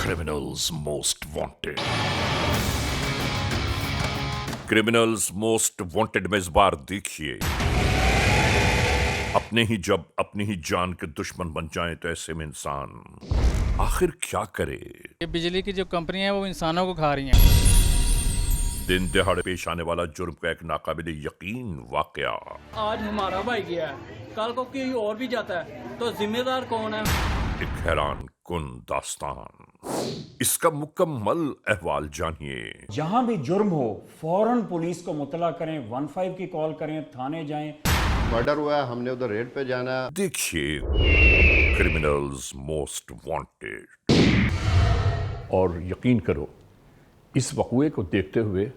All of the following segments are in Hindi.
Criminals Most Wanted। Criminals most wanted में इस बार देखिए, अपने ही जान के दुश्मन बन जाएं तो ऐसे में इंसान आखिर क्या करे। ये बिजली की जो कंपनी है वो इंसानों को खा रही हैं। दिन दहाड़े पेश आने वाला जुर्म का एक नाकाबिले यकीन वाकया। आज हमारा भाई गया है, कल को कोई और भी जाता है तो जिम्मेदार कौन है? एक हैरान कुन दास्तान, इसका मुकम्मल अहवाल जानिए। जहां भी जुर्म हो फौरन पुलिस को मुतला करें, 15 की कॉल करें, थाने जाएं। मर्डर हुआ है, हमने उधर रेड पे जाना है। देखिए क्रिमिनल्स मोस्ट वांटेड। और यकीन करो, इस वक़्वे को देखते हुए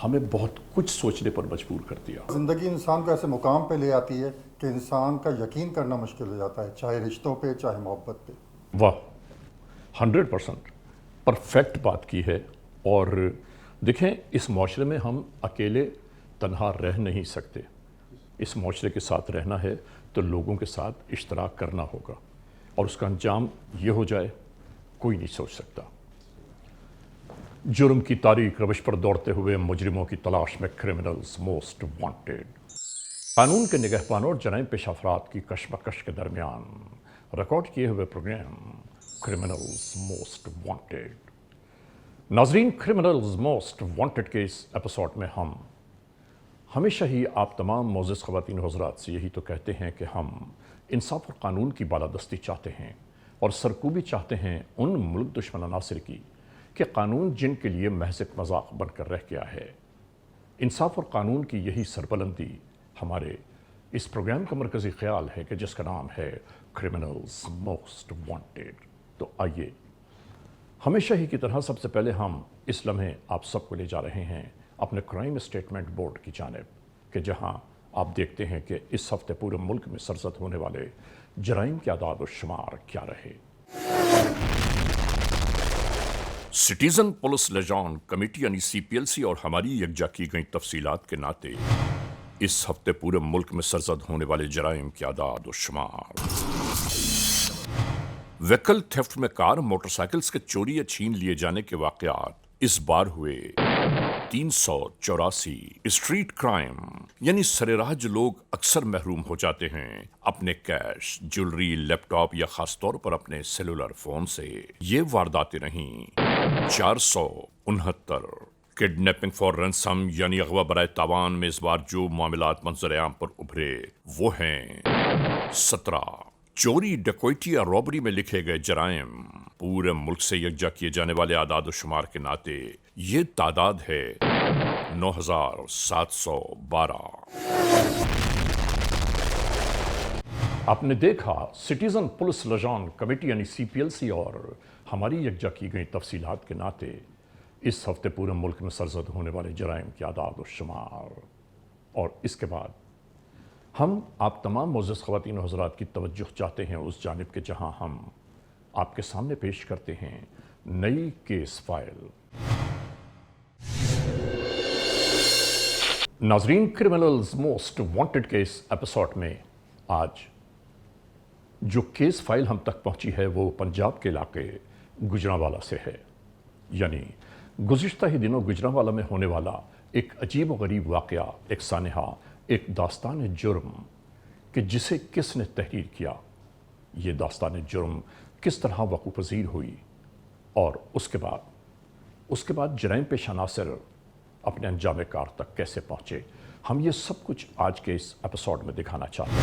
हमें बहुत कुछ सोचने पर मजबूर कर दिया। ज़िंदगी इंसान को ऐसे मुकाम पे ले आती है कि इंसान का यकीन करना मुश्किल हो जाता है, चाहे रिश्तों पे चाहे मोहब्बत पे। वाह, 100% परफेक्ट बात की है। और देखें, इस माशरे में हम अकेले तन्हा रह नहीं सकते। इस माशरे के साथ रहना है तो लोगों के साथ इश्तराक करना होगा, और उसका अंजाम ये हो जाए कोई नहीं सोच सकता। जुर्म की तारीख रविश पर दौड़ते हुए मुजरिमों की तलाश में क्रिमिनल्स मोस्ट वांटेड। कानून के निगहबानों और जराइम पेश अफराद की कशमकश के दरमियान रिकॉर्ड किए हुए प्रोग्राम क्रिमिनल्स मोस्ट वांटेड। नाजरीन, क्रिमिनल्स मोस्ट वांटेड के इस एपिसोड में हम हमेशा ही आप तमाम मोअज़्ज़िज़ ख़वातीन हज़रात से यही तो कहते हैं कि हम इंसाफ और कानून की बालादस्ती चाहते हैं और सरकूबी चाहते हैं उन मुल्क दुश्मन अनासिर की कि कानून जिनके लिए महज़ एक मजाक बनकर रह गया है। इंसाफ और कानून की यही सरबलंदी हमारे इस प्रोग्राम का मरकज़ी ख्याल है कि जिसका नाम है क्रिमिनल्स मोस्ट वांटेड। तो आइए, हमेशा ही की तरह सबसे पहले हम इस लम्हे आप सबको ले जा रहे हैं अपने क्राइम स्टेटमेंट बोर्ड की जानिब, कि जहां आप देखते हैं कि इस हफ्ते पूरे मुल्क में सरजद होने वाले जराइम के आदाद और शुमार क्या रहे। सिटीजन पुलिस लिजान कमेटी यानी CPLC और हमारी यकजा की गई तफसीलात के नाते इस हफ्ते पूरे मुल्क में सरजद होने वाले जराइम की आदाद और शुमार। व्हीकल थेफ्ट में कार मोटरसाइकिल्स के चोरी या छीन लिए जाने के वाकयात इस बार हुए 384। स्ट्रीट क्राइम यानी सरेराह जो लोग अक्सर महरूम हो जाते हैं अपने कैश, ज्वेलरी, लैपटॉप या खासतौर पर अपने सेलुलर फोन से, ये वारदातें रहीं 469। किडनैपिंग फॉर रैंसम यानी अगवा बराए तावान में इस बार जो मामलात मंजर-ए-आम पर उभरे वो हैं 17। चोरी, डकैती या रॉबरी में लिखे गए जराइम पूरे मुल्क से यकजा किए जाने वाले आदाद शुमार के नाते ये तादाद है 9712। आपने देखा, सिटीजन पुलिस लिजान कमेटी यानी CPLC और हमारी यकजा की गई तफसीलात के नाते इस हफ्ते पूरे मुल्क में सरजद होने वाले जराइम की आदाद और शुमार। और इसके बाद हम आप तमाम मुअज़्ज़िज़ ख़वातीन और हज़रात की तवज्जो चाहते हैं उस जानिब के जहां हम आपके सामने पेश करते हैं नई केस फाइल। नाज़रीन, क्रिमिनल्स मोस्ट वांटेड के इस एपिसोड में आज जो केस फाइल हम तक पहुंची है वो पंजाब के इलाके गुजरांवाला से है। यानी गुज़िश्ता ही दिनों गुजरांवाला में होने वाला एक अजीब व गरीब वाक़या, एक सानहा, एक दास्तान जुर्म कि जिसे किसने तहरीर किया, ये दास्तान जुर्म किस तरह वक़्फ़ पज़ीर हुई और उसके बाद जराइम पेश अनासिर अपने अंजाम कार तक कैसे पहुँचे, हम ये सब कुछ आज के इस एपिसोड में दिखाना चाहते हैं।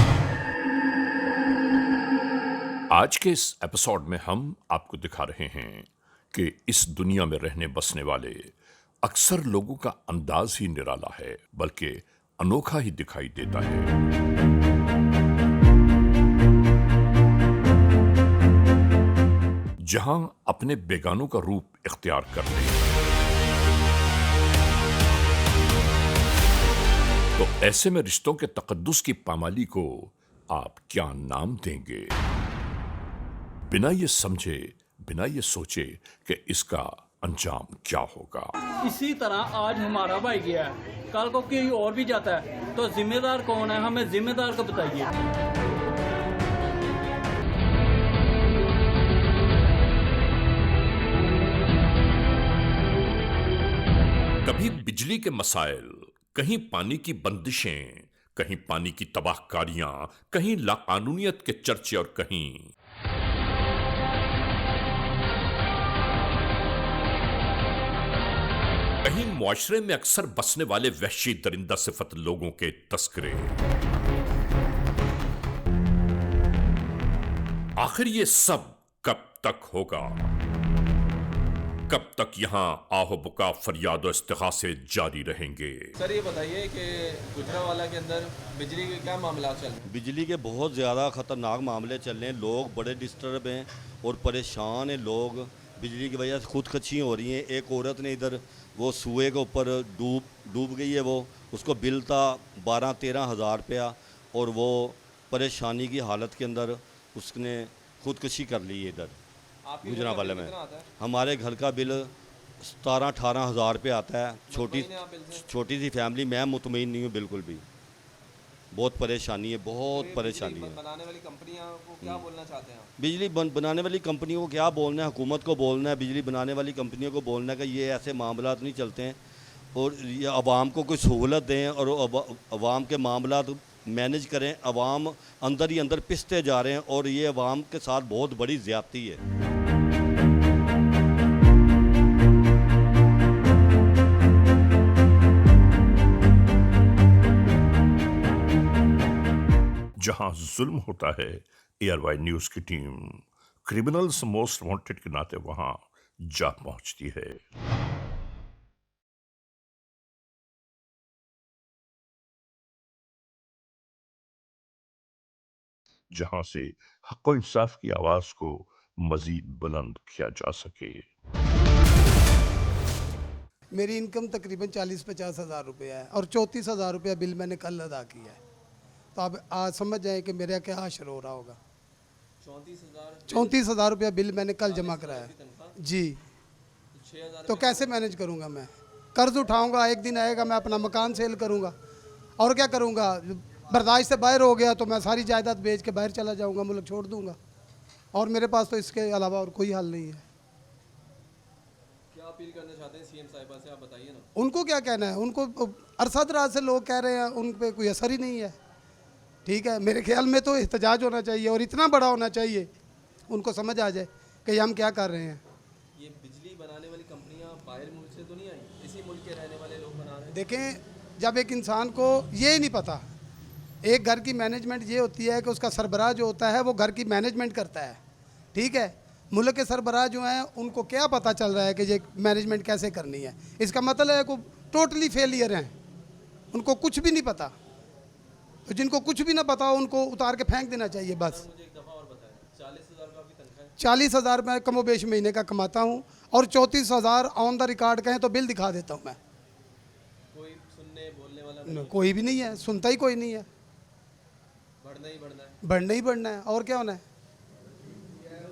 आज के इस एपिसोड में हम आपको दिखा रहे हैं कि इस दुनिया में रहने बसने वाले अक्सर लोगों का अंदाज ही निराला है, बल्कि अनोखा ही दिखाई देता है। जहां अपने बेगानों का रूप इख्तियार कर ले तो ऐसे में रिश्तों के तकद्दुस की पामाली को आप क्या नाम देंगे? बिना ये समझे, बिना ये सोचे कि इसका अंजाम क्या होगा। इसी तरह आज हमारा भाई गया है, कल को कोई और भी जाता है तो जिम्मेदार कौन है? हमें जिम्मेदार को बताइए। बिजली के मसाइल, कहीं पानी की बंदिशें, कहीं पानी की तबाहकारियां, कहीं लाकानूनियत के चर्चे और कहीं मुआशरे में अक्सर बसने वाले वहशी दरिंदा सिफत लोगों के तस्करे। आखिर ये सब कब तक होगा? कब तक यहां आहो बुका फरियाद और इस्तिगासे जारी रहेंगे? सर ये बताइए कि गुजरावाला के अंदर बिजली के क्या मामला चल रहे हैं? बिजली के बहुत ज़्यादा ख़तरनाक मामले चल रहे हैं। लोग बड़े डिस्टर्ब हैं और परेशान हैं। लोग बिजली की वजह से खुदकशी हो रही हैं। एक औरत ने इधर वो सुए के ऊपर डूब गई है। वो उसको बिल था 12-13 हज़ार रुपया और वो परेशानी की हालत के अंदर उसने खुदकशी कर ली है इधर गुजरावाला में। हमारे घर का बिल 17-18 हज़ार रुपये आता है। छोटी सी फैमिली, मैं मुतमईन नहीं हूँ बिल्कुल भी। बहुत परेशानी है, बहुत परेशानी है। बनाने वाली कंपनियां को क्या बोलना चाहते हैं आप? बिजली बनाने वाली कंपनियों को क्या बोलना है? हुकूमत को बोलना है, बिजली बनाने वाली कंपनियों को बोलना है कि ये ऐसे मामलात नहीं चलते हैं और ये अवाम को कोई सहूलत दें और अवाम के मामलात मैनेज करें। अवाम अंदर ही अंदर पिसते जा रहे हैं और ये अवाम के साथ बहुत बड़ी ज़्यादती है। जहां जुल्म होता है, ARY न्यूज की टीम क्रिमिनल्स मोस्ट वांटेड के नाते वहां जा पहुंचती है। जहां से हक व इंसाफ की आवाज को मजीद बुलंद किया जा सके। मेरी इनकम तकरीबन 40-50 हज़ार रुपये है और 34 हज़ार रुपया बिल मैंने कल अदा किया है। तो आप आज समझ जाए कि मेरा क्या हाशर हो रहा होगा। 34 हज़ार रुपया बिल मैंने कल जमा कराया जी। तो कैसे मैनेज करूँगा मैं? कर्ज उठाऊँगा, एक दिन आएगा मैं अपना मकान सेल करूँगा और क्या करूँगा? बर्दाश्त से बाहर हो गया तो मैं सारी जायदाद बेच के बाहर चला जाऊँगा, मुल्क छोड़ दूँगा और मेरे पास तो इसके अलावा और कोई हल नहीं है। क्या अपील करना चाहते हैं CM साहिबा से, आप बताइए ना। उनको क्या कहना है? उनको अरसा दराज से लोग कह रहे हैं, उन पर कोई असर ही नहीं है। ठीक है, मेरे ख्याल में तो एहतजाज होना चाहिए और इतना बड़ा होना चाहिए उनको समझ आ जाए कि हम क्या कर रहे हैं। ये बिजली बनाने वाली कंपनियां बाहर मुल्क से तो नहीं आई, इसी मुल्क के रहने वाले लोग बना रहे हैं। देखें, जब एक इंसान को ये नहीं पता, एक घर की मैनेजमेंट ये होती है कि उसका सरबराह जो होता है वो घर की मैनेजमेंट करता है। ठीक है, मुल्क के सरबराह जो हैं उनको क्या पता चल रहा है कि ये मैनेजमेंट कैसे करनी है? इसका मतलब है कि टोटली फेलियर हैं, उनको कुछ भी नहीं पता। तो जिनको कुछ भी ना पता हो उनको उतार के फेंक देना चाहिए बस। मुझे एक दफ़ा और बताएं, 40,000 का आपकी तनख्वाह है? 40,000 मैं कमोबेश महीने का कमाता हूँ और 34,000 ऑन द रिकॉर्ड कहें तो बिल दिखा देता हूँ मैं। कोई सुनने बोलने वाला नहीं? कोई भी नहीं है, सुनता ही कोई नहीं है। बढ़ना ही बढ़ना है, बढ़ना ही बढ़ना है और क्या होना है?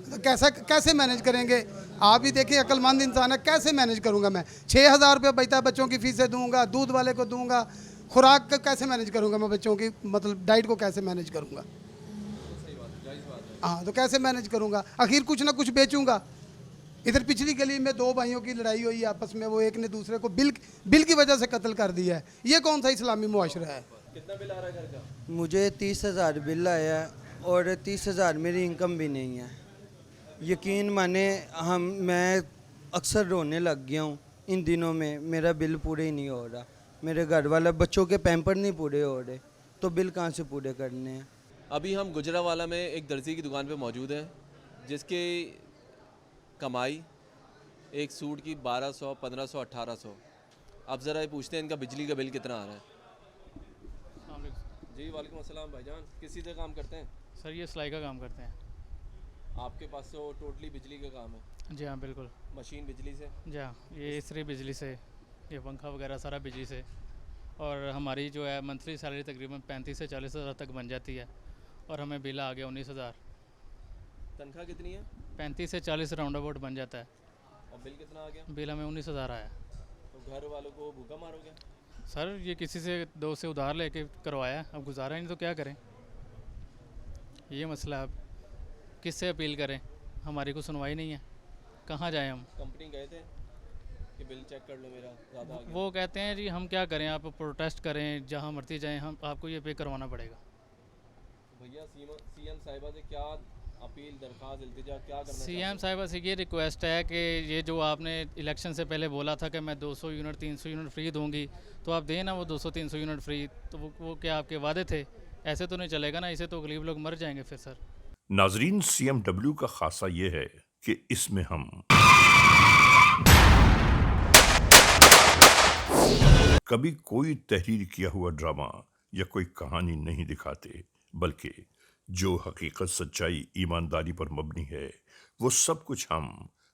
तो कैसे मैनेज करेंगे? आप ही देखिए, अक्लमंद इंसान है, कैसे मैनेज करूँगा मैं? 6,000 रुपये बचता है, बच्चों की फीसें दूंगा, दूध वाले को दूंगा, खुराक का कैसे मैनेज करूँगा मैं? बच्चों की मतलब डाइट को कैसे मैनेज करूँगा? हाँ, तो कैसे मैनेज करूँगा? आखिर कुछ ना कुछ बेचूंगा। इधर पिछली गली में 2 भाइयों की लड़ाई हुई आपस में, वो एक ने दूसरे को बिल की वजह से कत्ल कर दिया है। ये कौन सा इस्लामी मुआशरा है? कितना बिल आ रहा है घर का? मुझे 30,000 बिल आया है और 30,000 मेरी इनकम भी नहीं है। यकीन माने मैं अक्सर रोने लग गया हूँ इन दिनों में। मेरा बिल पूरे ही नहीं हो रहा, मेरे घर वाले बच्चों के पैम्पर नहीं पूरे हो रहे, तो बिल कहाँ से पूरे करने हैं? अभी हम गुजरावाला में एक दर्जी की दुकान पे मौजूद हैं जिसकी कमाई एक सूट की 1200, 1500, 1800। अब ज़रा पूछते हैं इनका बिजली का बिल कितना आ रहा है। जी वालेकुम अस्सलाम भाईजान, किस चीज़ का काम करते हैं? सर ये सिलाई का काम करते हैं। आपके पास तो टोटली बिजली का काम है? जी हाँ बिल्कुल। मशीन बिजली से? जी हाँ, ये इस्त्री बिजली से, ये पंखा वगैरह सारा बिजली से। और हमारी जो है मंथली सैलरी तकरीबन 35 से 40 हज़ार तक बन जाती है और हमें बिल आ गया 19,000। तनख्वाह कितनी है? 35 से 40 राउंड अबाउट बन जाता है। और बिल कितना आ गया? बिल हमें 19,000 आया। तो घर वालों को भूखा मारोगे? सर ये किसी से 2 से उधार लेके करवाया, अब गुजारा ही नहीं तो क्या करें? ये मसला है। अब किससे अपील करें? हमारी को सुनवाई नहीं है, कहाँ जाएं हम? कंपनी गए थे कि बिल चेक कर लो मेरा ज़्यादा आ गया। वो कहते हैं जी हम क्या करें, आप प्रोटेस्ट करें जहाँ मर्जी जाएं, हम आपको ये पे करवाना पड़ेगा। भैया सीएम साहिबा से क्या अपील, दरख्वास्त, इल्तिजा क्या करना सीएम साहिबा से ये रिक्वेस्ट है कि ये जो आपने इलेक्शन से पहले बोला था कि मैं 200 यूनिट 300 यूनिट फ्री दूंगी, तो आप दें ना वो 200-300 यूनिट फ्री। तो वो क्या आपके वादे थे? ऐसे तो नहीं चलेगा ना, इसे तो गरीब लोग मर जाएंगे फिर सर। नाजरीन, CMW का खासा ये है कि इसमें हम कभी कोई तहरीर किया हुआ ड्रामा या कोई कहानी नहीं दिखाते, बल्कि जो हकीकत, सच्चाई, ईमानदारी पर मबनी है वो सब कुछ हम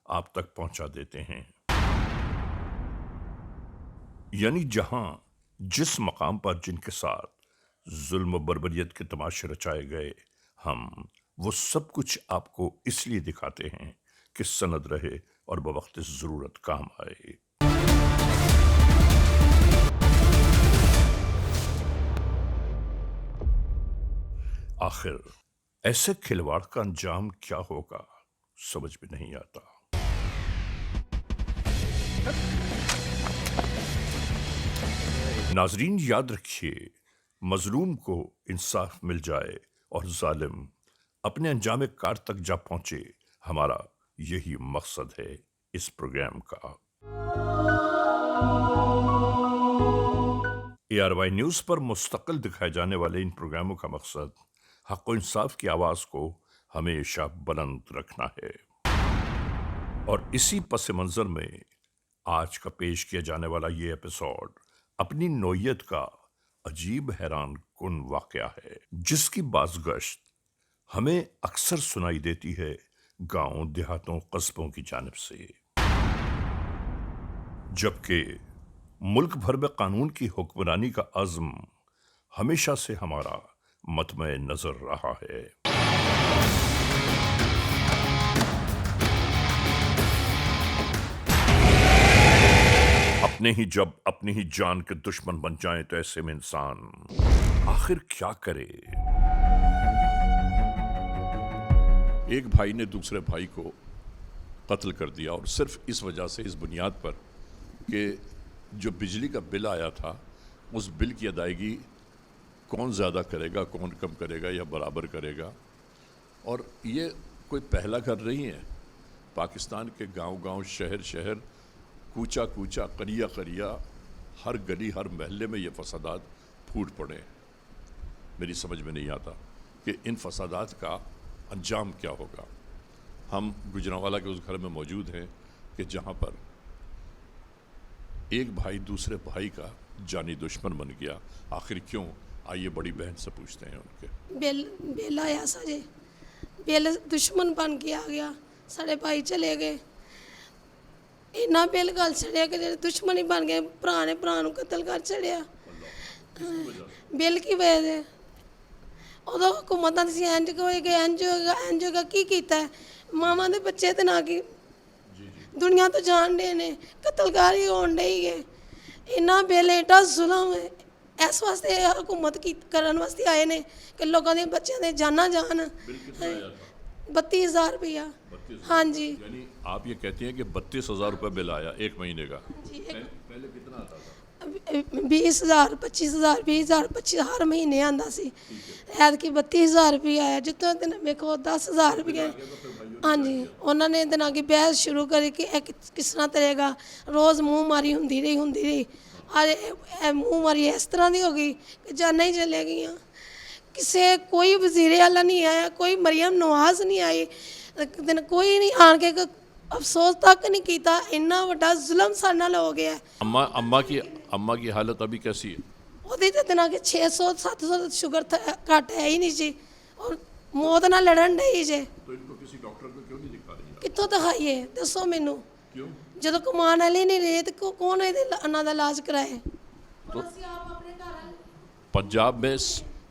आप तक पहुंचा देते हैं। यानी जहां जिस मकाम पर जिनके साथ जुल्म बर्बरियत के तमाशे रचाए गए, हम वो सब कुछ आपको इसलिए दिखाते हैं कि सनद रहे और बवक्त जरूरत काम आए। आखिर ऐसे खिलवाड़ का अंजाम क्या होगा, समझ में नहीं आता। नाजरीन, याद रखिए, मजलूम को इंसाफ मिल जाए और जालिम अपने अंजाम कार तक जा पहुंचे, हमारा यही मकसद है इस प्रोग्राम का। ARY न्यूज पर मुस्तकिल दिखाए जाने वाले इन प्रोग्रामों का मकसद हक व इंसाफ की आवाज को हमेशा बुलंद रखना है। और इसी पस मंजर में आज का पेश किया जाने वाला ये एपिसोड अपनी नौयत का अजीब हैरान कुन वाकया है, जिसकी बाज़गश्त हमें अक्सर सुनाई देती है गांव, देहातों, कस्बों की जानिब से, जबकि मुल्क भर में कानून की हुक्मरानी का अज़्म हमेशा से हमारा मतमे नजर रहा है। अपने ही जब अपनी ही जान के दुश्मन बन जाएं तो ऐसे में इंसान आखिर क्या करे। एक भाई ने दूसरे भाई को कत्ल कर दिया, और सिर्फ इस वजह से, इस बुनियाद पर कि जो बिजली का बिल आया था उस बिल की अदायगी कौन ज़्यादा करेगा, कौन कम करेगा या बराबर करेगा। और ये कोई पहला घर नहीं है। पाकिस्तान के गांव-गांव, शहर-शहर, कूचा-कूचा, करिया-करिया, हर गली, हर महल्ले में ये फसादात फूट पड़े। मेरी समझ में नहीं आता कि इन फसादात का अंजाम क्या होगा। हम गुजरांवाला के उस घर में मौजूद हैं कि जहाँ पर एक भाई दूसरे भाई का जानी दुश्मन बन गया। आखिर क्यों? आइए बड़ी बहन से पूछते हैं उनके। बिल आया सारे, बिल दुश्मन बन के आ गया, सारे भाई चले गए। इन्ना बिल गल छड़िया कि जेह्ड़े दुश्मन ही बन गए, भरा ने भरा नूं कतल कर छड़िया बिल की वजह से। उदों हुकूमतां दसियां इंज होएगा, इंज होएगा, इंज होएगा, की कीता है? मावां दे बच्चे ते ना की दुनिया तो जान डे ने, कतलकारी होण डई है। इन्ना बिल एडा जुल्म है, इस वास्ते हुकूमत की करन वास्ते आए ने कि लोगों दे बच्चों दे जाना जान। 32,000 रुपया। हाँ जी। यानी आप ये कहती हैं कि 32,000 रुपये बिल आया एक महीने का। पहले कितना आता था? 20,000, 25,000, 20,000, 25 हर महीने आंदा सी। ऐतकी 32,000 रुपया आया। जितों दिन वेखो 10,000 रुपये। हाँ जी, उन्होंने दिनों की बहस शुरू करी कि किस तरह तरेगा। रोज़ मुँह मारी होंदी रही। अरे मुँह मारी इस तरह की हो गई कि जाना ही चले गई। किसे कोई वज़ीर आला नहीं आया, कोई मरियम नवाज नहीं आई, कोई नहीं आन के अफसोस तक नहीं किया। इन्ना वड्डा जुल्म साडे नाल हो गया। अम्मा की हालत अभी कैसी है? ਉਹਦੀ ਤੇ ਦਿਨਾਂ ਕਿ 600-700 शुगर घट है ही नहीं जी, और मौत नाल लड़न डई जे। तो इनको किसी डॉक्टर को क्यों नहीं दिखा रही? कित्थों दिखाइए दसो मैनू। क्यों? ਜਦੋਂ कमान वाली नहीं रहे तो कौन इन्हां दा इलाज कराए? तो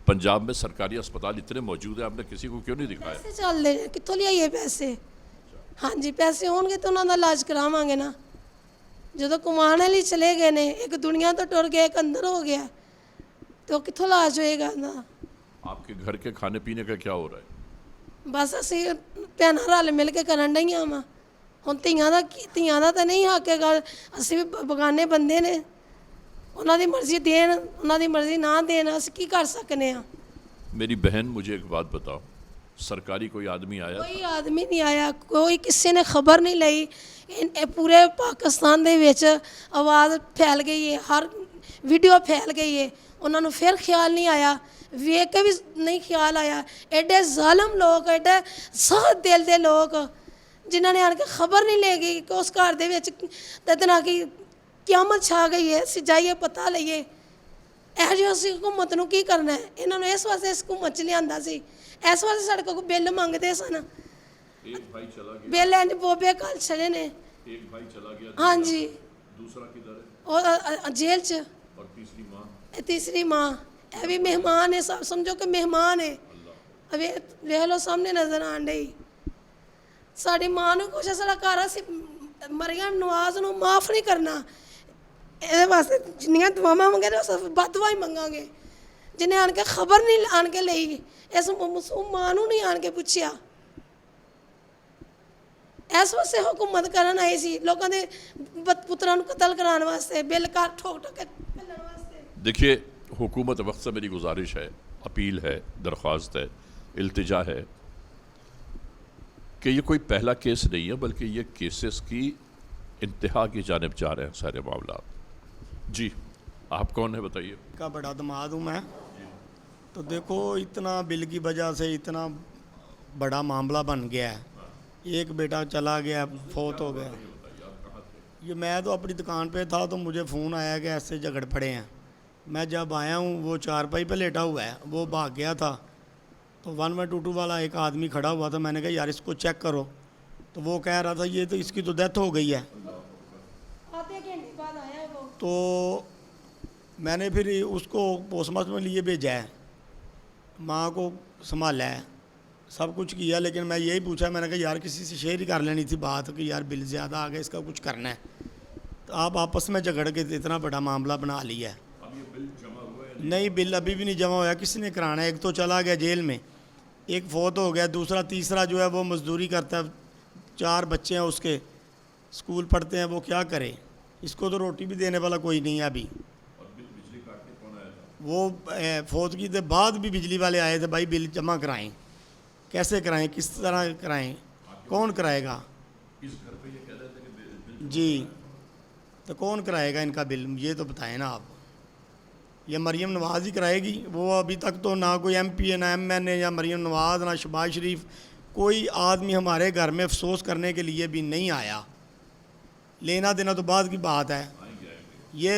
पंजाब में सरकारी अस्पताल इतने मौजूद है, आपने किसी को क्यों नहीं दिखाया? पैसे चल रहे हैं, कित्थों लियाइए पैसे? हाँ जी, पैसे होणगे तो उन्हां दा इलाज करावांगे ना। ਜਦੋਂ कमान वाली चले गए ने, एक दुनिया तो टुर गया, एक अंदर हो गया, तो कित्थों इलाज होएगा ना? आपके घर के खाने पीने का क्या हो रहा है? बस असीं भैणां रल मिल के करन डईआं वां। ਹੁਣ ਧੀਆਂ ਦਾ ਤਾਂ ਨਹੀਂ ਹੱਕ ਹੈਗਾ, ਅਸੀਂ ਵੀ ਬਗਾਨੇ ਬੰਦੇ ਨੇ, ਉਹਨਾਂ ਦੀ ਮਰਜ਼ੀ ਦੇਣ, ਉਹਨਾਂ ਦੀ ਮਰਜ਼ੀ ਨਾ देन, ਅਸੀਂ ਕੀ ਕਰ सकने हैं। मेरी बहन मुझे एक बात बताओ, सरकारी कोई आदमी आया? कोई आदमी नहीं आया, कोई किसी ने खबर नहीं ਲਈ। पूरे पाकिस्तान ਦੇ ਵਿੱਚ आवाज़ फैल गई है, हर वीडियो फैल गई है, उन्होंने फिर ख्याल नहीं आया, वेख के भी नहीं ख्याल आया। एडे जालिम लोग, एडे सख्त दिल के लोग जिन्हों ने आन के खबर नहीं ले गई कि उस घर ਦੇ ਵਿੱਚ ਤਦਨਾ कि क्यामत छा गई है, ਅਸੀਂ ਜਾਈਏ ਪਤਾ ਲਈਏ। ਇਹੋ ਜਿਹੀ ਅਸੀਂ ਹੁਕੂਮਤ ਨੂੰ ਕੀ ਕਰਨਾ ਹੈ? ਇਹਨਾਂ ਨੂੰ ਇਸ ਵਾਸਤੇ ਇਸ ਹੁਕੂਮਤ 'ਚ ਲਿਆਂਦਾ ਸੀ, ਇਸ ਵਾਸਤੇ ਸਾਡੇ ਕੋਲ ਬਿੱਲ ਮੰਗਦੇ ਸਨ। एक भाई चला गया, ਬਿੱਲ ਇੰਜ ਬੋਬੇ ਕੱਲ ਛੜੇ ਨੇ। एक भाई चला गया, ਹਾਂਜੀ, दूसरा किधर है? ਉਹ ਜੇਲ੍ਹ 'ਚ। और तीसरी माँ? ਇਹ ਤੀਸਰੀ ਮਾਂ, ਇਹ ਵੀ ਮਹਿਮਾਨ ਹੈ, ਸਭ ਸਮਝੋ ਕਿ ਮਹਿਮਾਨ ਹੈ। ਅਵੇ ਵੇਖ ਲਓ ਸਾਹਮਣੇ ਨਜ਼ਰ ਆਣ ਡਈ। ਸਾਡੀ ਮਾਂ ਨੂੰ ਕੁਛ ਸਾਡਾ ਘਰ ਅਸੀਂ ਮਰੀਮ ਨਵਾਜ਼ ਨੂੰ ਮਾਫ ਨਹੀਂ ਕਰਨਾ। ਇਹਦੇ ਵਾਸਤੇ ਜਿੰਨੀਆਂ ਦੁਆਵਾਂ ਮੰਗੇ ਸਭ ਬਦਦੁਆ ਹੀ ਮੰਗਾਂਗੇ। ਜਿਹਨੇ ਆਣ ਕੇ ਖਬਰ ਨਹੀਂ ਆਣ ਕੇ ਲਈ, ਇਸ ਮਾਸੂਮ ਮਾਂ ਨੂੰ ਨਹੀਂ ਆਣ ਕੇ ਪੁੱਛਿਆ। ਇਸ ਵਾਸਤੇ ਹੁਕੂਮਤ ਕਰਨ ਆਈ ਸੀ, ਲੋਕਾਂ ਦੇ ਪੁੱਤਰਾਂ ਨੂੰ ਕਤਲ कराने वास्ते, बिल का ठोक ठोक के मिलने वास्ते। देखिए, हुकूमत वक्त से मेरी गुजारिश है, अपील है, दरख्वास्त है, इल्तिजा है कि ये कोई पहला केस नहीं है, बल्कि ये केसेस की इंतहा की जानिब जा रहे हैं सारे मामला। जी, आप कौन है बताइए? का बड़ा दमाद हूँ मैं। तो देखो, इतना बिल की वजह से इतना बड़ा मामला बन गया है। एक बेटा चला गया, फौत हो गया। ये मैं तो अपनी दुकान पे था तो मुझे फ़ोन आया कि ऐसे झगड़ पड़े हैं। मैं जब आया हूँ वो चारपाई पे लेटा हुआ है, वो भाग गया था। तो 1122 वाला एक आदमी खड़ा हुआ था, मैंने कहा यार इसको चेक करो। तो वो कह रहा था ये तो इसकी तो डेथ हो गई है। तो मैंने फिर उसको पोस्टमार्टम में लिए भेजा है, माँ को संभाला है, सब कुछ किया। लेकिन मैं यही पूछा, मैंने कहा यार किसी से शेयर ही कर लेनी थी बात कि यार बिल ज़्यादा आ गया, इसका कुछ करना है। तो आप आपस में झगड़ के इतना बड़ा मामला बना लिया है। नहीं, बिल अभी भी नहीं जमा हुआ, किसी ने कराना है। एक तो चला गया जेल में, एक फौत हो गया, दूसरा तीसरा जो है वो मजदूरी करता है, 4 बच्चे हैं उसके, स्कूल पढ़ते हैं, वो क्या करे? इसको तो रोटी भी देने वाला कोई नहीं है अभी। वो फौत की के बाद भी बिजली वाले आए थे, भाई बिल जमा कराएं। कैसे कराएं, किस तरह कराएं, कौन कराएगा? इस घर पे ये कह रहे थे कि बिल जी, तो कौन कराएगा इनका बिल, ये तो बताएं ना आप। ये मरीम नवाज़ ही कराएगी? वो अभी तक तो ना कोई MP है, ना MN है, या मरीम नवाज़, ना शहबाज शरीफ, कोई आदमी हमारे घर में अफसोस करने के लिए भी नहीं आया। लेना देना तो बाद की बात है। ये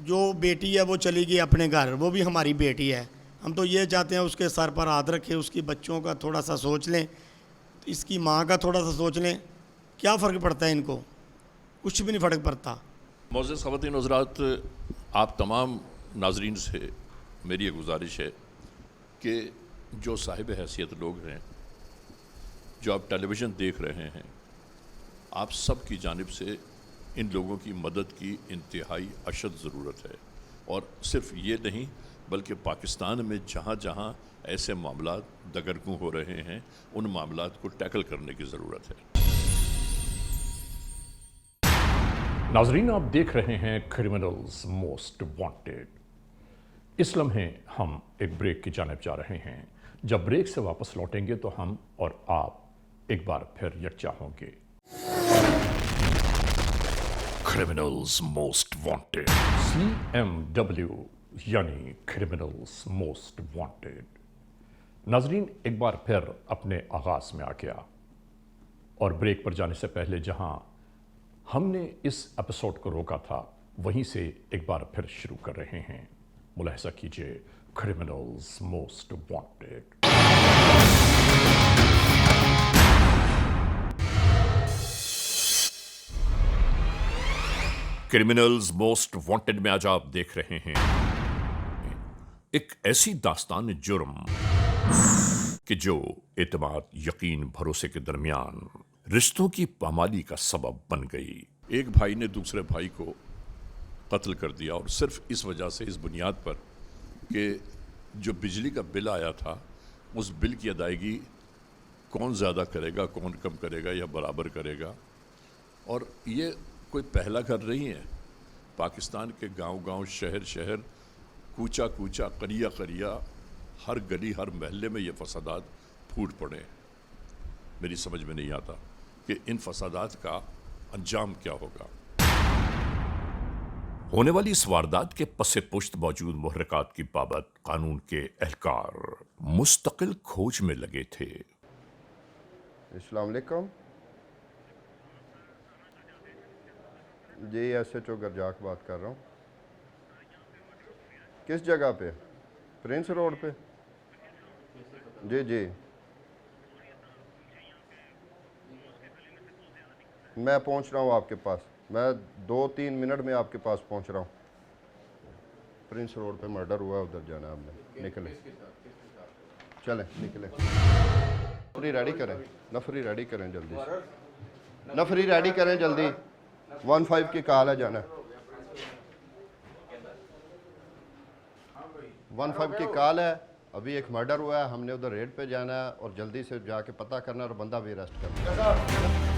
जो बेटी है वो चली गई अपने घर, वो भी हमारी बेटी है। हम तो ये चाहते हैं उसके सर पर हाथ रखें, उसकी बच्चों का थोड़ा सा सोच लें, इसकी माँ का थोड़ा सा सोच लें। क्या फ़र्क पड़ता है इनको? कुछ भी नहीं फ़र्क पड़ता। मोअज़्ज़ज़ ख़वातीन हज़रात, आप तमाम नाजरीन से मेरी ये गुजारिश है कि जो साहिब हैसियत लोग हैं, जो आप टेलीविज़न देख रहे हैं, आप सब की जानिब से इन लोगों की मदद की इंतहाई अशद ज़रूरत है। और सिर्फ़ ये नहीं, बल्कि पाकिस्तान में जहाँ जहाँ ऐसे मामलात दगरगू हो रहे हैं, उन मामलात को टैकल करने की ज़रूरत है। नाजरीन, आप देख रहे हैं क्रिमिनल्स मोस्ट वांटेड। इस लम्हे हम एक ब्रेक की जानिब जा रहे हैं। जब ब्रेक से वापस लौटेंगे तो हम और आप एक बार फिर यकजा होंगे। क्रिमिनल्स मोस्ट वांटेड, CMW यानी क्रिमिनल्स मोस्ट वांटेड। नाजरीन, एक बार फिर अपने आगाज़ में आ गया और ब्रेक पर जाने से पहले जहां हमने इस एपिसोड को रोका था, वहीं से एक बार फिर शुरू कर रहे हैं। मुलाहिज़ा कीजिए, criminals most wanted. Criminals most wanted में आज आप देख रहे हैं एक ऐसी दास्तान जुर्म कि जो एतमाद, यकीन, भरोसे के दरमियान रिश्तों की पामाली का सबब बन गई। एक भाई ने दूसरे भाई को कत्ल कर दिया, और सिर्फ इस वजह से, इस बुनियाद पर कि जो बिजली का बिल आया था, उस बिल की अदायगी कौन ज़्यादा करेगा, कौन कम करेगा या बराबर करेगा, और ये कोई पहला घर नहीं है। पाकिस्तान के गांव-गांव, शहर-शहर, कूचा-कूचा, करिया-करिया, हर गली, हर महल्ले में ये फसादात फूट पड़े। मेरी समझ में नहीं आता कि इन फसादात का अंजाम क्या होगा। होने वाली इस वारदात के पसे पुश्त मौजूद मुहर्रिकात की बाबत कानून के एहलकार मुस्तकिल खोज में लगे थे। अस्सलाम वालेकुम जी, SHO गर्जाक बात कर रहा हूँ। किस जगह पे? प्रिंस रोड पे? जी जी, मैं पहुँच रहा हूँ आपके पास। मैं 2-3 मिनट में आपके पास पहुँच रहा हूँ। प्रिंस रोड पे मर्डर हुआ, उधर जाना है हमने। निकले, चलें निकले। नफरी रेडी करें, नफरी रेडी करें जल्दी से, नफरी रेडी करें जल्दी। 15 की कॉल है, जाना 15 की कॉल है। अभी एक मर्डर हुआ है, हमने उधर रेड पे जाना है और जल्दी से जाके पता करना और बंदा भी अरेस्ट करना।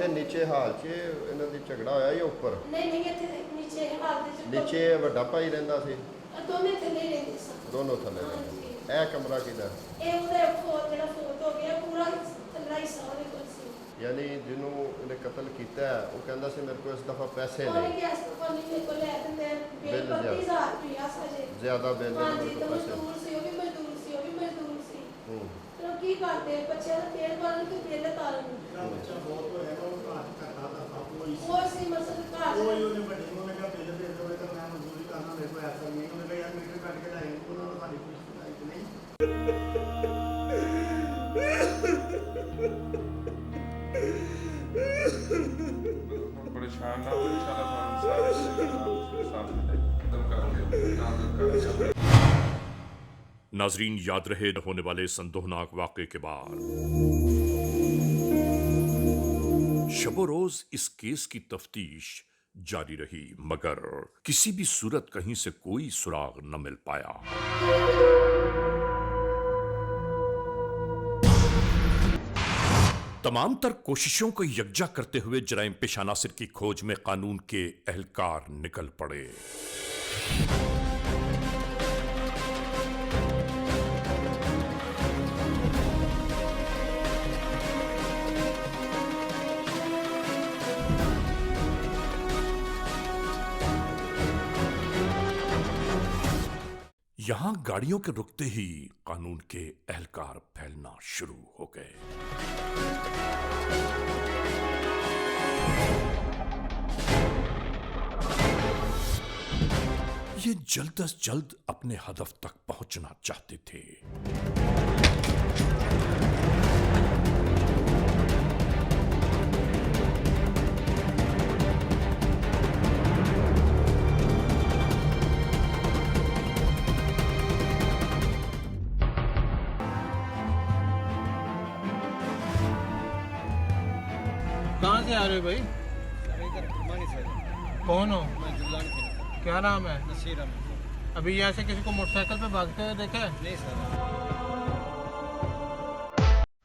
नीचे हाल च इन्हां दी झगड़ा होया या ऊपर? नहीं इत्थे नीचे हाल दे च नीचे वड्डा भाई रहिंदा सी? दोनों थल्ले रहंदे सन। दोनों थल्ले रहंदे। ए कमरा किहदा? ए ओदा फोन जेड़ा फोन हो गया पूरा थल्ला हिस्सा ओदे कोल सी। यानी जिन्हों इन्हें कत्ल किया है वो कहता सी मेरे को इस दफ़ा पैसे नहीं नहीं, कि इस दफा नहीं मेरे को ले दिंदे बिल बिल 32,000 रुपया सजे ज़्यादा बिल हां नहीं, जी, मेरे को पैसे मजदूर सी, वो भी मजदूर सी, वो भी मजदूर सी। हम्म। तो की करते बच्चे दा पेट भरन के बिल तारन बच्चा बहुत होया तो घाट करता था सब वो सी मसला घर कोई ਉਹਨੇ ਵੱਡੀ ਨੂੰ ਮੈਂ ਕਿਹਾ ਬਿੱਲ ਦੇ ਦਿਓ ਤਾਂ ਮੈਂ ਮਜ਼ਦੂਰੀ ਕਰਨਾ, ਮੇਰੇ ਕੋਲ ਐਸਾ ਨਹੀਂ। ਉਹਨੇ ਕਿਹਾ ਯਾਰ ਮੀਟਰ ਕੱਟ ਕੇ ਲਾਏ, ਉਹਨਾਂ ਨੂੰ ਸਾਡੀ ਕੋਈ ਸ਼ਿਕਾਇਤ ਨਹੀਂ। परेशान ना हो, इंशाल्लाह सामने नाजरीन, याद रहे होने वाले संदोहनाक वाक़े के बाद शबो रोज इस केस की तफ्तीश जारी रही, मगर किसी भी सूरत कहीं से कोई सुराग न मिल पाया। तमाम तर कोशिशों को यकजा करते हुए जराइम पेशा नासिर की खोज में कानून के एहलकार निकल पड़े। यहां गाड़ियों के रुकते ही कानून के एहलकार फैलना शुरू हो गए। ये जल्द अज जल्द अपने हदफ तक पहुंचना चाहते थे। कहाँ से आ रहे हो भाई? कौन हो? क्या नाम है? नसीर अहमद। अभी यहाँ से किसी को मोटरसाइकिल पे भागते हुए देखा है? नहीं सर।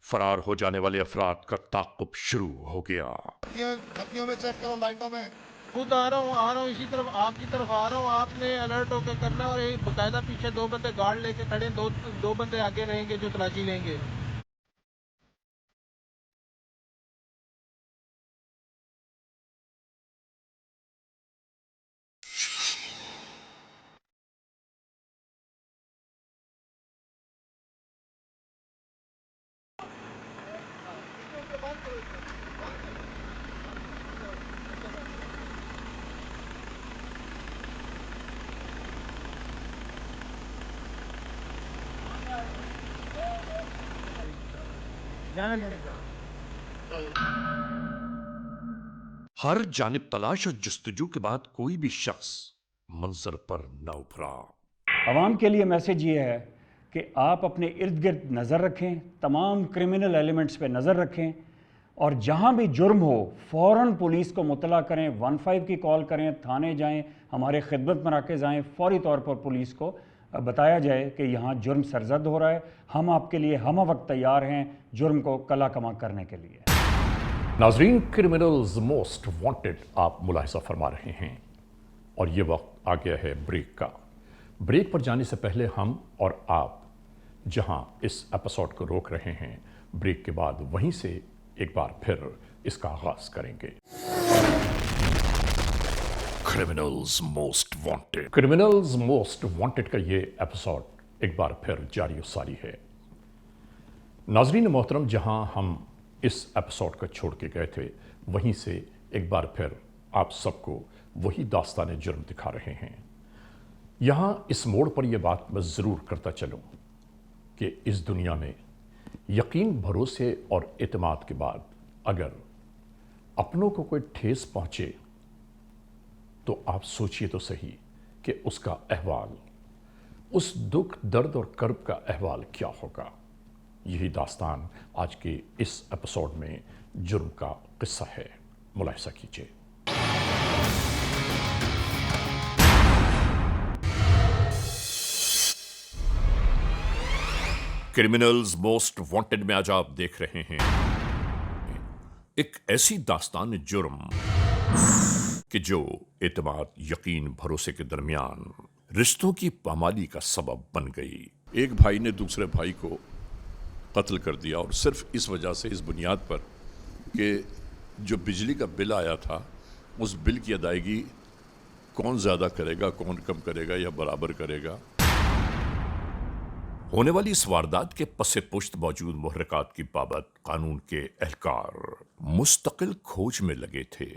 फरार हो जाने वाले अफराद का ताक़ुब शुरू हो गया। खतियों में चेक करो, लाइटों में खुद आ रहा हूँ इसी तरफ आपकी तरफ आ रहा हूँ, आपने अलर्ट होकर करना और एक बाकायदा पीछे 2 बंदे गार्ड लेके खड़े, दो बंदे आगे रहेंगे जो तलाशी लेंगे। हर जानिब तलाश और जस्तजू के बाद कोई भी शख्स मंजर पर न उभरा। आवाम के लिए मैसेज ये है कि आप अपने इर्द गिर्द नज़र रखें, तमाम क्रिमिनल एलिमेंट्स पे नज़र रखें, और जहाँ भी जुर्म हो फ़ौरन पुलिस को मुतला करें, 15 की कॉल करें, थाने जाएं, हमारे खिदमत मराकज़ आएँ, फौरी तौर पर पुलिस को बताया जाए कि यहाँ जुर्म सरजद हो रहा है। हम आपके लिए हम वक्त तैयार हैं जुर्म को कला कमा करने के लिए। नाजरीन, क्रिमिनल्स मोस्ट वांटेड आप मुलाहिजा फरमा रहे हैं और ये वक्त आ गया है ब्रेक का। ब्रेक पर जाने से पहले हम और आप जहां इस एपिसोड को रोक रहे हैं, ब्रेक के बाद वहीं से एक बार फिर इसका आगाज करेंगे। Criminals most wanted. Criminals most wanted का ये एपिसोड एक बार फिर जारी सारी है। नाजरीन मोहतरम, जहां हम इस एपिसोड को छोड़ के गए थे, वहीं से एक बार फिर आप सबको वही दास्तान जुर्म दिखा रहे हैं। यहाँ इस मोड़ पर यह बात मैं ज़रूर करता चलूँ कि इस दुनिया में यकीन, भरोसे और एतमाद के बाद अगर अपनों को कोई ठेस पहुँचे तो आप सोचिए तो सही कि उसका अहवाल, उस दुख, दर्द और कर्ब का अहवाल क्या होगा। यही दास्तान आज के इस एपिसोड में जुर्म का किस्सा है। मुलाहिजा कीजिए। क्रिमिनल्स मोस्ट वांटेड में आज आप देख रहे हैं एक ऐसी दास्तान जुर्म कि जो एतमाद, यकीन, भरोसे के दरमियान रिश्तों की पामाली का सबब बन गई। एक भाई ने दूसरे भाई को कत्ल कर दिया और सिर्फ इस वजह से, इस बुनियाद पर कि जो बिजली का बिल आया था उस बिल की अदायगी कौन ज़्यादा करेगा, कौन कम करेगा या बराबर करेगा। होने वाली इस वारदात के पसे पुश्त मौजूद मुहर्रिकात की बाबत कानून के एहलकार मुस्तकिल खोज में लगे थे।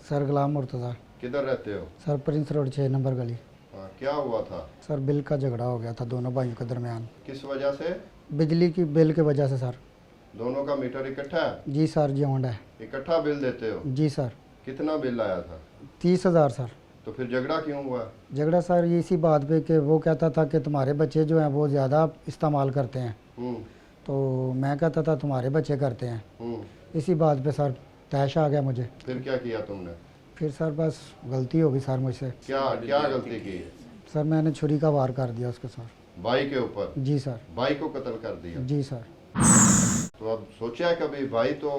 सर गुलाम मुर्तज़ा। किधर रहते हो? सर प्रिंस रोड 6 नंबर गली। हाँ, क्या हुआ था? सर बिल का झगड़ा हो गया था दोनों भाइयों के दरमियान। किस वजह से? बिजली की बिल की वजह से सर। दोनों का मीटर इकट्ठा है? जी सर, जॉइंट है। इकट्ठा बिल देते हो? जी सर। कितना बिल आया था? 30,000 सर। तो फिर झगड़ा क्यों हुआ? झगड़ा सर ये इसी बात पे कि वो कहता था कि तुम्हारे बच्चे जो हैं वो ज़्यादा इस्तेमाल करते हैं, तो मैं कहता था तुम्हारे बच्चे करते हैं। इसी बात पे सर तैश आ गया मुझे। फिर क्या किया तुमने? फिर सर बस गलती हो गई सर मुझसे। क्या क्या गलती की? सर मैंने छुरी का वार कर दिया उसके सर। भाई के ऊपर? जी सर। भाई को कत्ल कर दिया? जी सर। तो अब सोचा है कभी? भाई तो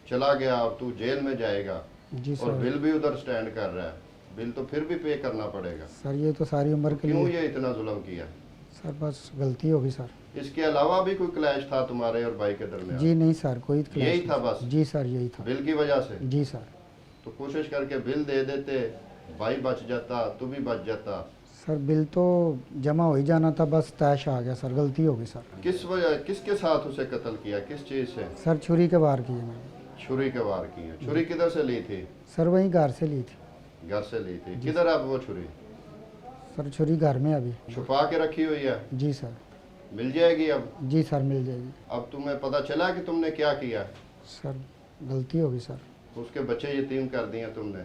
चला गया और तू जेल में जाएगा। जी और सर। बिल भी उधर स्टैंड कर रहा है, बिल तो फिर भी पे करना पड़ेगा। सर ये तो सारी उम्र के क्यों लिए। ये इतना जुल्म किया? सर बस गलती हो गई सर। इसके अलावा भी कोई क्लैश था तुम्हारे और भाई के दरमियान? जी नहीं सर, कोई क्लैश यही नहीं। था बस? जी सर यही था। बिल की वजह से? जी सर। तो कोशिश करके बिल दे देते, भाई बच जाता, तू भी बच जाता। सर बिल तो जमा हो ही जाना था, बस तैश आ गया सर, गलती हो गई सर। किस वजह, किसके साथ उसे कत्ल किया, किस चीज से? सर छुरी के वार किए मैंने। छुरी के वार किए? छुरी किधर से ली थी? सर वहीं घर से ली थी। घर से ली थी? किधर है अब वो छुरी? सर छुरी घर में अभी। छुपा के रखी हुई है? जी सर। मिल जाएगी अब? जी सर मिल जाएगी। अब तुम्हें पता चला कि तुमने क्या किया? सर गलती हो गई सर। उसके बच्चे यतीम कर दिए तुमने?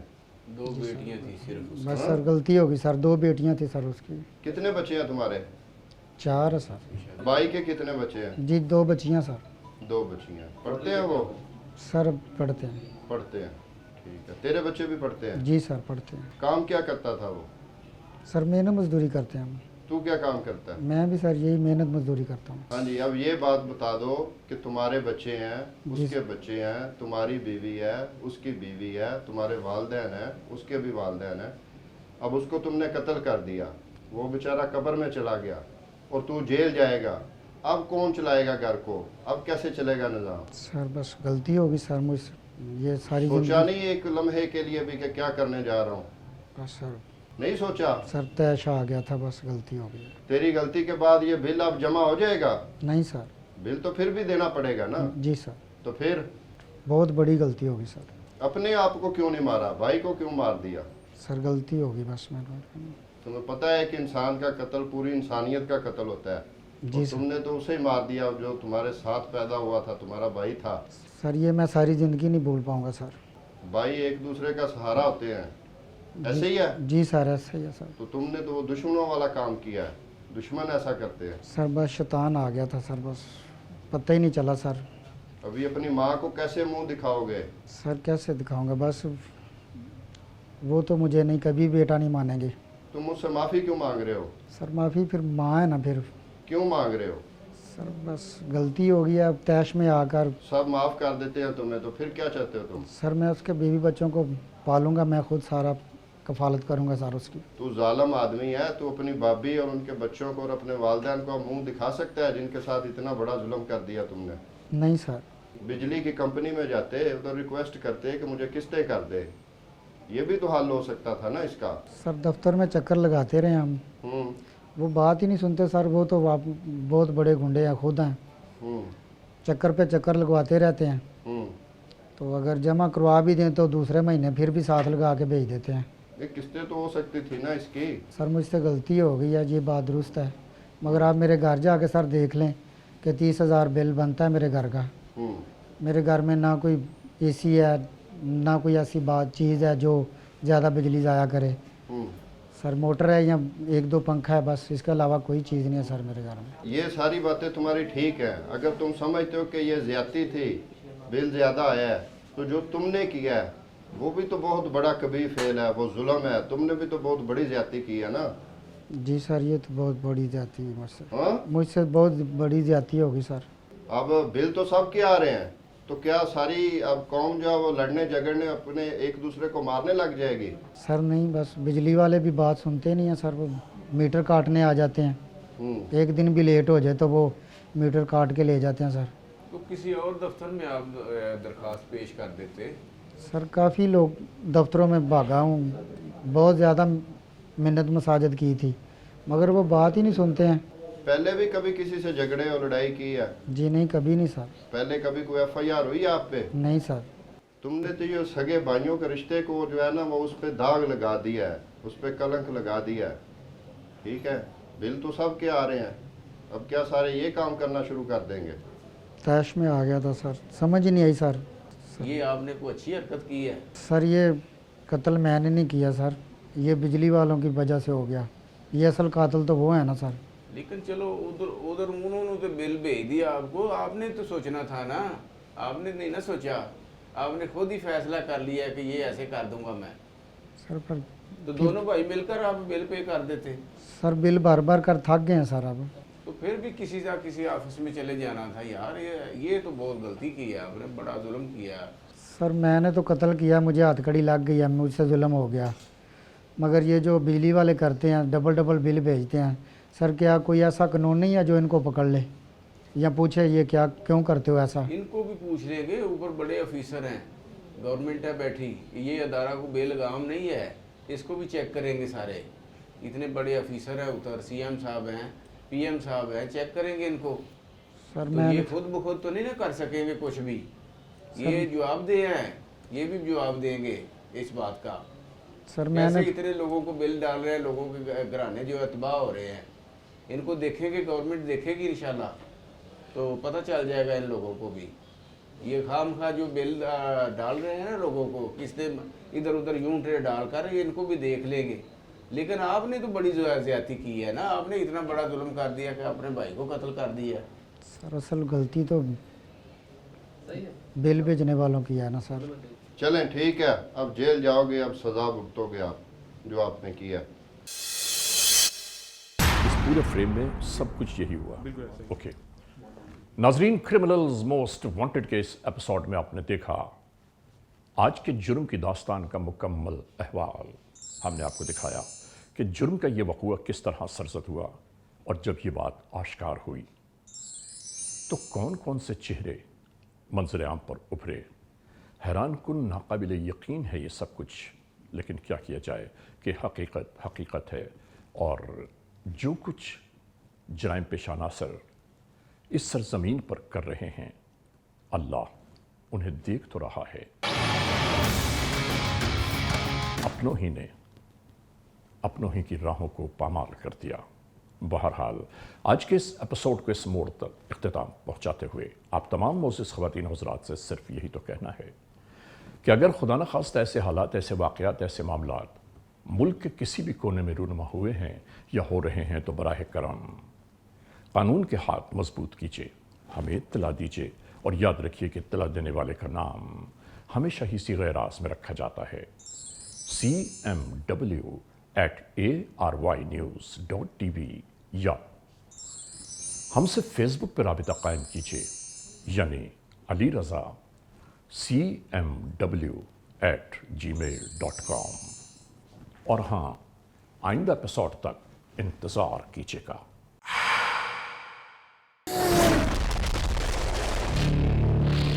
2 बेटियां थी सिर्फ। बस सर गलती हो गई सर, 2 बेटियां थी सर उसकी। कितने बच्चे हैं तुम्हारे? 4 है सर। भाई के कितने बच्चे हैं? जी 2 बच्चियां सर। 2 बच्चियां। पढ़ते हैं वो? सर पढ़ते हैं। पढ़ते हैं, ठीक है। तेरे बच्चे भी पढ़ते हैं? जी सर पढ़ते हैं। काम क्या करता था वो? सर मेहनत मजदूरी करते हैं हम। तू क्या काम करता है? मैं भी सर यही मेहनत मजदूरी करता हूँ। हाँ जी। अब ये बात बता दो कि तुम्हारे बच्चे हैं, जी उसके बच्चे हैं, तुम्हारी बीवी है, उसकी बीवी है, तुम्हारे वालिदैन हैं, उसके भी वालिदैन हैं। अब उसको तुमने कत्ल कर दिया, वो बेचारा कब्र में चला गया और तू जेल जाएगा। अब कौन चलाएगा घर को? अब कैसे चलेगा निज़ाम? सर बस गलती होगी सर मुझसे, ये सारी सोचा नहीं एक लम्हे के लिए भी कि क्या करने जा रहा हूँ? बस सर नहीं सोचा? सर तैश आ गया था, बस गलती हो गई। तेरी गलती के बाद ये बिल अब जमा हो जाएगा? नहीं सर। बिल तो फिर भी देना पड़ेगा ना? जी सर। तो फिर? बहुत बड़ी गलती होगी सर। अपने आप को क्यों नहीं मारा? भाई को क्यों मार दिया? सर गलती होगी बस मैंने। तुम्हें पता है कि इंसान का कत्ल पूरी इंसानियत का कत्ल होता है। जी और सर। तुमने तो उसे ही मार दिया जो तुम्हारे साथ पैदा हुआ था, तुम्हारा भाई था। सर ये मैं सारी ज़िंदगी नहीं भूल पाऊँगा सर। भाई एक दूसरे का सहारा होते हैं, ऐसे ही है? जी सर ऐसे ही है सर। तो तुमने तो वो दुश्मनों वाला काम किया है, दुश्मन ऐसा करते हैं। सर बस शैतान आ गया था सर, बस पता ही नहीं चला सर। अभी अपनी माँ को कैसे मुंह दिखाओगे? सर कैसे दिखाऊंगा, बस वो तो मुझे नहीं, कभी बेटा नहीं मानेंगे। तुम मुझसे माफ़ी क्यों मांग रहे हो? सर माफ़ी फिर माँ है ना, फिर क्यों मांग रहे हो? सर बस गलती हो गई, अब तैश में आकर सब माफ़ कर देते हैं तुम्हें, तो फिर क्या चाहते हो तुम? सर मैं उसके बीवी बच्चों को पालूंगा, मैं खुद सारा कफालत करूंगा सर उसकी। तू जालिम आदमी है, तू अपनी भाभी और उनके बच्चों को और अपने वालिदैन को मुंह दिखा सकता है जिनके साथ इतना बड़ा जुल्म कर दिया तुमने? नहीं सर। बिजली की कंपनी में जाते, उधर रिक्वेस्ट करते कि मुझे किस्तें कर दे, ये भी तो हल हो सकता था ना इसका। सर दफ्तर में चक्कर लगाते रहे हम, वो बात ही नहीं सुनते सर। वो तो बहुत बड़े गुंडे हैं, खुद हैं, चक्कर पे चक्कर लगवाते रहते हैं। तो अगर जमा करवा भी दें तो दूसरे महीने फिर भी साथ लगा के भेज देते हैं। ये किस्तें तो हो सकती थी ना इसकी। सर मुझसे गलती हो गई है, ये बात दुरुस्त है, मगर आप मेरे घर जाके सर देख लें कि 30,000 बिल बनता है मेरे घर का। मेरे घर में ना कोई एसी है, ना कोई ऐसी बात चीज़ है जो ज़्यादा बिजली ज़ाया करे। सर मोटर है या 1-2 पंखा है, बस इसके अलावा कोई चीज़ नहीं है सर मेरे घर में। ये सारी बातें तुम्हारी ठीक है। अगर तुम समझते हो कि ये ज़्यादती थी, बिल ज़्यादा आया है, तो जो तुमने किया है वो भी तो बहुत बड़ा कबीर फेल है, वो जुल्म है। तुमने भी तो बहुत बड़ी ज़्यादती की है ना? जी सर ये तो बहुत बड़ी ज़्यादती है मुझसे। हाँ? मुझसे बहुत बड़ी ज़्यादती होगी सर। अब बिल तो सबके आ रहे हैं, तो क्या सारी अब कौम जो है वो लड़ने झगड़ने अपने एक दूसरे को मारने लग जाएगी? सर नहीं, बस बिजली वाले भी बात सुनते नहीं हैं सर, वो मीटर काटने आ जाते हैं। एक दिन भी लेट हो जाए तो वो मीटर काट के ले जाते हैं सर। तो किसी और दफ्तर में आप दरख्वास्त पेश कर देते? सर काफ़ी लोग दफ्तरों में भागा हूँ, बहुत ज़्यादा मिन्नत मसाजद की थी, मगर वो बात ही नहीं सुनते हैं। पहले भी कभी किसी से झगड़े और लड़ाई की है? जी नहीं, कभी नहीं सर। पहले कभी कोई FIR हुई आप पे? नहीं सर। तुमने तो ये सगे भाइयों के रिश्ते को जो है ना वो उस पर दाग लगा दिया है, उस पर कलंक लगा दिया है। ठीक है, बिल तो सब के आ रहे हैं, अब क्या सारे ये काम करना शुरू कर देंगे? तैश में आ गया था सर, समझ ही नहीं आई सर। ये आपने कोई अच्छी हरकत की है? सर ये कत्ल मैंने नहीं किया सर, ये बिजली वालों की वजह से हो गया। ये असल कातिल तो वो है ना सर। लेकिन चलो उधर उन्होंने तो बिल भेज दिया आपको, आपने तो सोचना था ना, आपने नहीं ना सोचा, आपने खुद ही फैसला कर लिया कि ये ऐसे कर दूंगा मैं। सर पर तो दोनों भाई मिलकर आप बिल पे कर देते। सर बिल बार बार कर थक गए हैं सर अब। तो फिर भी किसी ऑफिस में चले जाना था यार, ये तो बहुत गलती की है आपने, बड़ा जुल्म किया। सर मैंने तो कत्ल किया, मुझे हथकड़ी लग गई है, मुझसे जुल्म हो गया। मगर ये जो बिजली वाले करते हैं, डबल बिल भेजते हैं, सर क्या कोई ऐसा कानून नहीं है जो इनको पकड़ ले या पूछे ये क्या क्यों करते हो ऐसा? इनको भी पूछ लेंगे, ऊपर बड़े ऑफिसर हैं, गवर्नमेंट है बैठी, ये अदारा को बेलगाम नहीं है, इसको भी चेक करेंगे सारे। इतने बड़े ऑफिसर हैं उधर, सीएम साहब हैं, पीएम साहब हैं, चेक करेंगे इनको। सर तो ये खुद ब खुद तो नहीं ना कर सकेंगे कुछ भी, ये जवाबदेह हैं, ये भी जवाब देंगे इस बात का। सर मैंने इतने लोगों को बिल डाल रहे हैं, लोगों के घराने जो है तबाह हो रहे हैं, इनको देखेंगे, गवर्नमेंट देखेगी इंशाल्लाह, तो पता चल जाएगा इन लोगों को भी। ये खामखा जो बिल डाल रहे हैं ना लोगों को, किसने इधर उधर यूं ट्रे डाल कर, इनको भी देख लेंगे। लेकिन आपने तो बड़ी ज्यादती की है ना, आपने इतना बड़ा जुल्म कर दिया कि अपने भाई को कत्ल कर दिया। सर असल गलती तो बिल भेजने वालों की है ना सर। चलें ठीक है, अब जेल जाओगे, अब सजा भुगतोगे आप जो आपने किया। इस पूरे फ्रेम में सब कुछ यही हुआ। ओके नाजरीन, क्रिमिनल्स मोस्ट वांटेड के इस एपिसोड में आपने देखा आज के जुर्म की दास्तान का मुकम्मल अहवाल। हमने आपको दिखाया कि जुर्म का ये वक़ूआ किस तरह सरजद हुआ, और जब ये बात आश्कार हुई तो कौन कौन से चेहरे मंजर आम पर उभरे। हैरान कुन नाकाबिल यकीन है ये सब कुछ, लेकिन क्या किया जाए कि हकीकत हकीकत है, और जो कुछ जराइम पेशा नासर इस सरजमीन पर कर रहे हैं, अल्लाह उन्हें देख तो रहा है। अपनों ही ने अपनों ही की राहों को पामाल कर दिया। बहरहाल आज के इस एपिसोड को इस मोड़ तक इख्तिताम पहुँचाते हुए आप तमाम मोअज़्ज़िज़ ख़वातीन हज़रात से सिर्फ यही तो कहना है कि अगर खुदा न खास्ता ऐसे हालात, ऐसे वाक़यात, ऐसे मामलात मुल्क के किसी भी कोने में रूनुमा हुए हैं या हो रहे हैं, तो बराह करम कानून के हाथ मजबूत कीजिए, हमें इत्तला दीजिए, और याद रखिए कि इत्तला देने वाले का नाम हमेशा ही सीग़े राज़ में रखा जाता है, cmw@arYnews.tv, या हमसे फेसबुक पर राबिता कायम कीजिए, यानी अली रज़ा cmw@gmail.com। और हाँ, आइंदा एपिसोड तक इंतज़ार कीजिएगा।